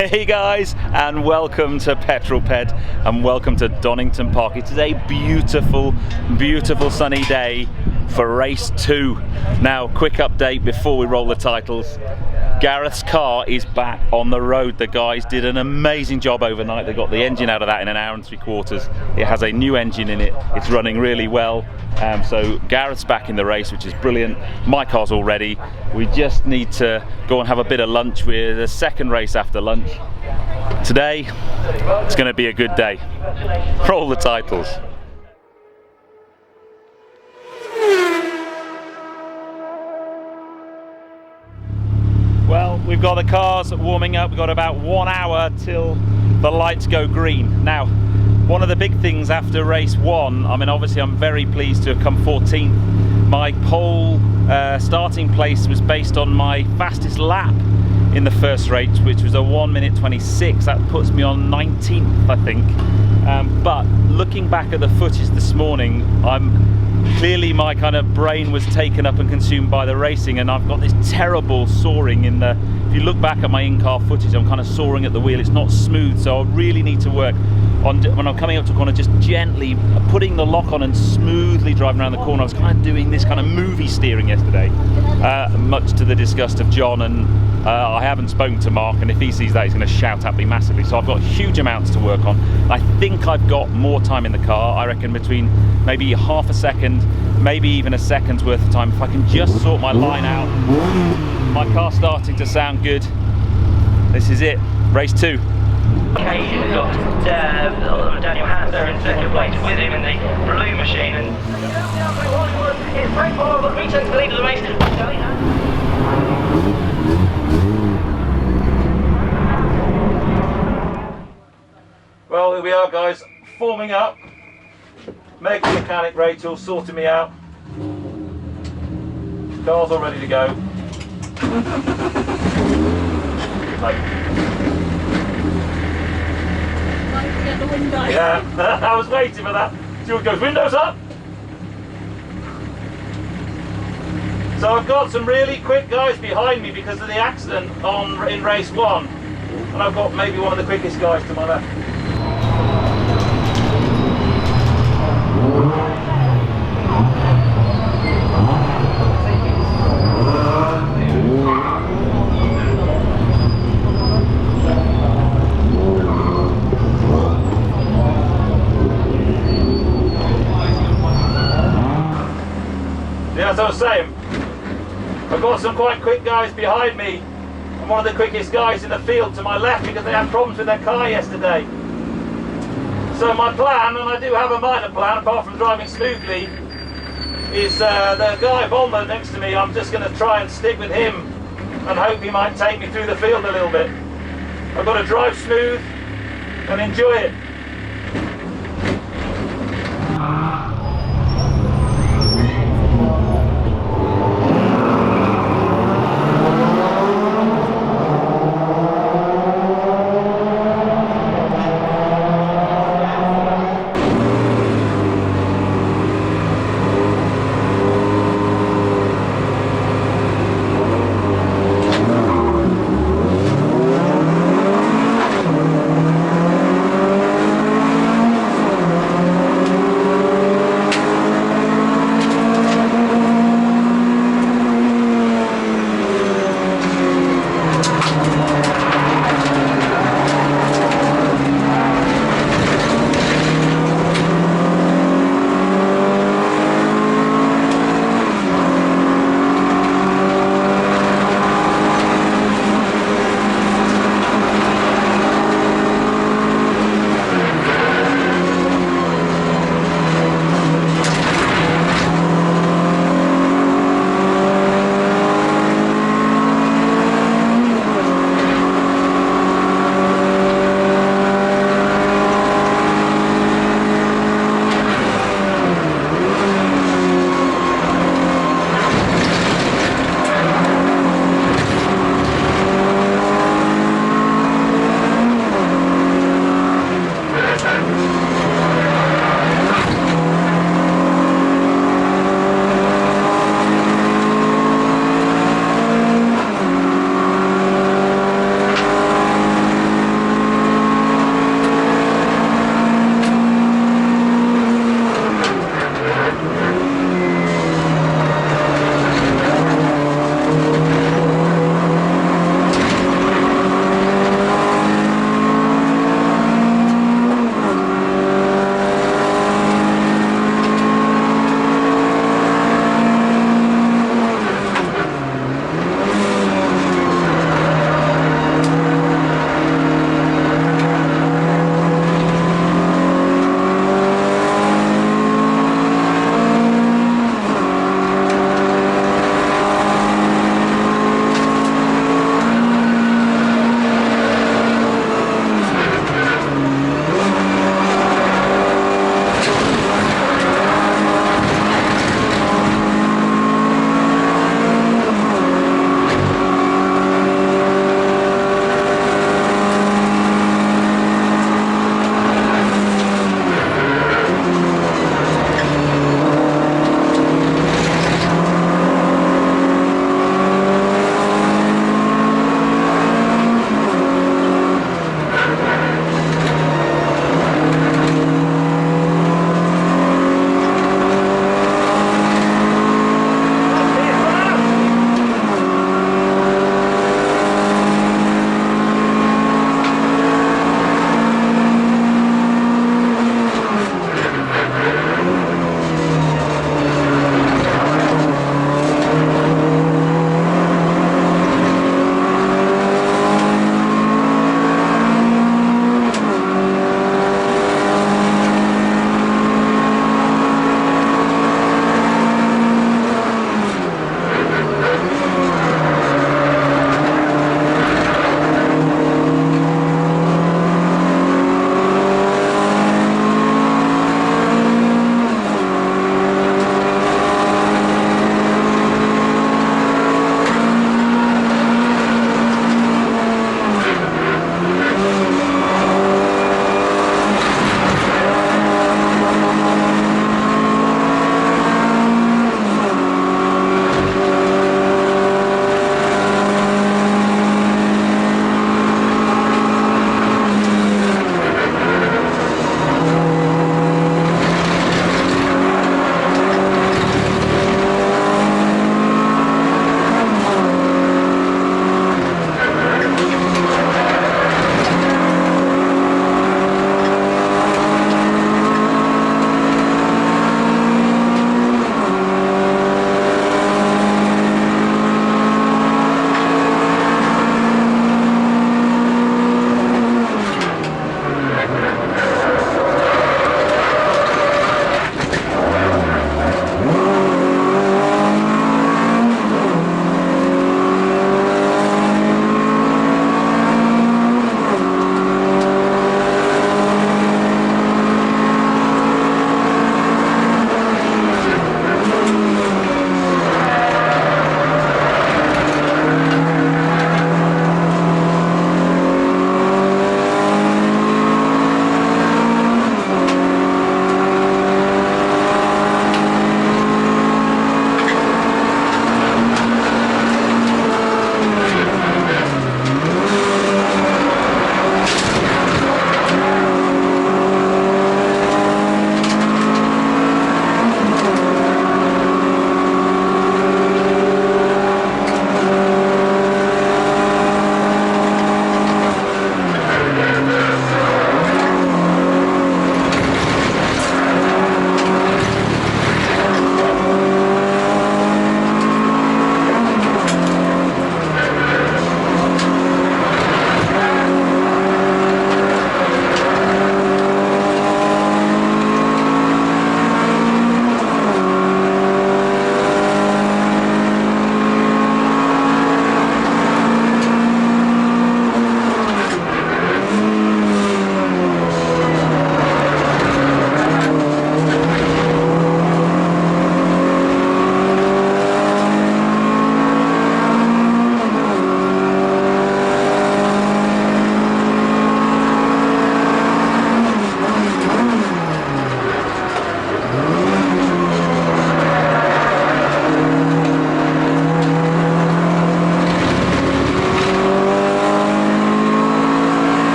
Hey guys, and welcome to Petrol Ped, and welcome to Donington Park. It is a beautiful, beautiful sunny day for race 2. Now, quick update before we roll the titles. Gareth's car is back on the road. The guys did an amazing job overnight. They got the engine out of that in an hour and 3/4. It has a new engine in it. It's running really well. So Gareth's back in the race, which is brilliant. My car's all ready. We just need to go and have a bit of lunch. We're the second race after lunch. Today, it's going to be a good day. Roll the titles. Well, we've got the cars warming up. We've got about 1 hour till the lights go green. Now, one of the big things after race 1, I mean, obviously I'm very pleased to have come 14th. My pole starting place was based on my fastest lap in the first race, which was a 1:26. That puts me on 19th, I think. But looking back at the footage this morning, clearly my kind of brain was taken up and consumed by the racing, and I've got this terrible soaring in the, if you look back at my in-car footage, I'm kind of soaring at the wheel. It's not smooth, so I really need to work on, when I'm coming up to a corner, just gently putting the lock on and smoothly driving around the corner. I was kind of doing this kind of movie steering yesterday, much to the disgust of John, and I haven't spoken to Mark, and if he sees that, he's going to shout at me massively. So I've got huge amounts to work on. I think I've got more time in the car. I reckon between maybe half a second, maybe even a second's worth of time. If I can just sort my line out. My car's starting to sound good. This is it, race 2. Okay, you've got Daniel Hans there in second place with him in the blue machine, and it's great for the return to the lead of the race. Well, here we are, guys, forming up. Meg the mechanic Rachel sorting me out. Car's all ready to go. Yeah, I was waiting for that. See what goes, windows up. So I've got some really quick guys behind me because of the accident in race 1, and I've got maybe one of the quickest guys to my left. Yeah, as I was saying, I've got some quite quick guys behind me. I'm one of the quickest guys in the field to my left because they had problems with their car yesterday. So my plan, and I do have a minor plan apart from driving smoothly, is the guy Volmer next to me. I'm just going to try and stick with him and hope he might take me through the field a little bit. I've got to drive smooth and enjoy it.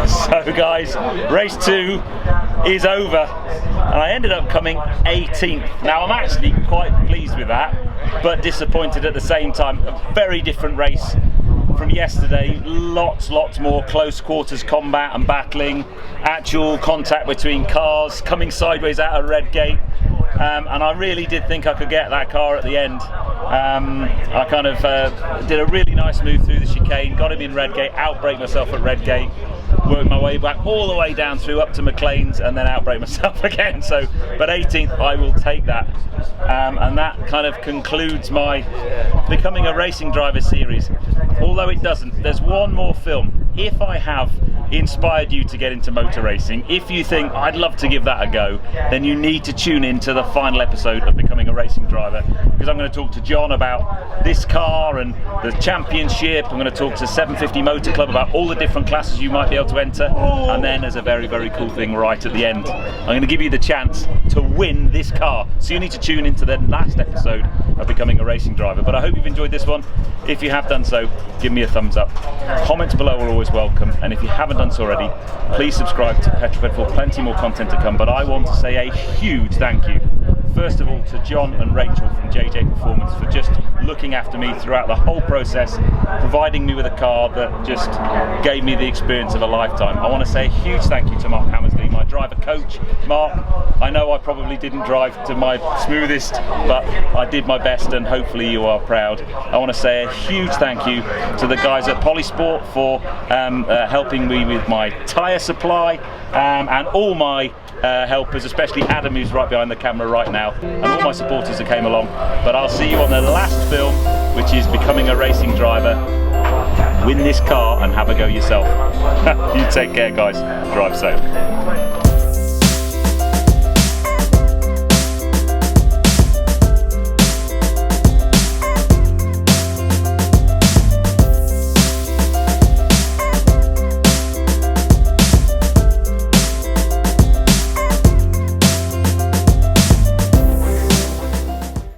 So guys, race 2 is over, and I ended up coming 18th. Now I'm actually quite pleased with that, but disappointed at the same time. A very different race from yesterday. Lots more close quarters combat and battling, actual contact between cars, coming sideways out of red gate, and I really did think I could get that car at the end. I kind of did a really nice move through the chicane, got him in red gate, outbraked myself at red gate, worked my way back all the way down through up to McLean's, and then outbraked myself again. So, but 18th, I will take that, and that kind of concludes my Becoming a Racing Driver series. Although it doesn't, there's one more film. If I have inspired you to get into motor racing, if you think I'd love to give that a go, then you need to tune in to the final episode of Becoming a Racing Driver, because I'm going to talk to John about this car and the championship. I'm going to talk to 750 Motor Club about all the different classes you might be able to enter, and then there's a very cool thing right at the end. I'm going to give you the chance to win this car, so you need to tune into the last episode of Becoming a Racing Driver. But I hope you've enjoyed this one. If you have done so, give me a thumbs up. Comments below are always welcome, and if you haven't done so already, please subscribe to Petrol for plenty more content to come. But I want to say a huge thank you, first of all, to John and Rachel from JJ Performance for just looking after me throughout the whole process, providing me with a car that just gave me the experience of a lifetime. I want to say a huge thank you to Mark Hammersley, my driver coach. Mark, I know I probably didn't drive to my smoothest, but I did my best, and hopefully you are proud. I want to say a huge thank you to the guys at Polysport for helping me with my tyre supply, and all my helpers, especially Adam, who's right behind the camera right now, and all my supporters that came along. But I'll see you on the last film, which is Becoming a Racing Driver. Win this car and have a go yourself. You take care, guys. Drive safe.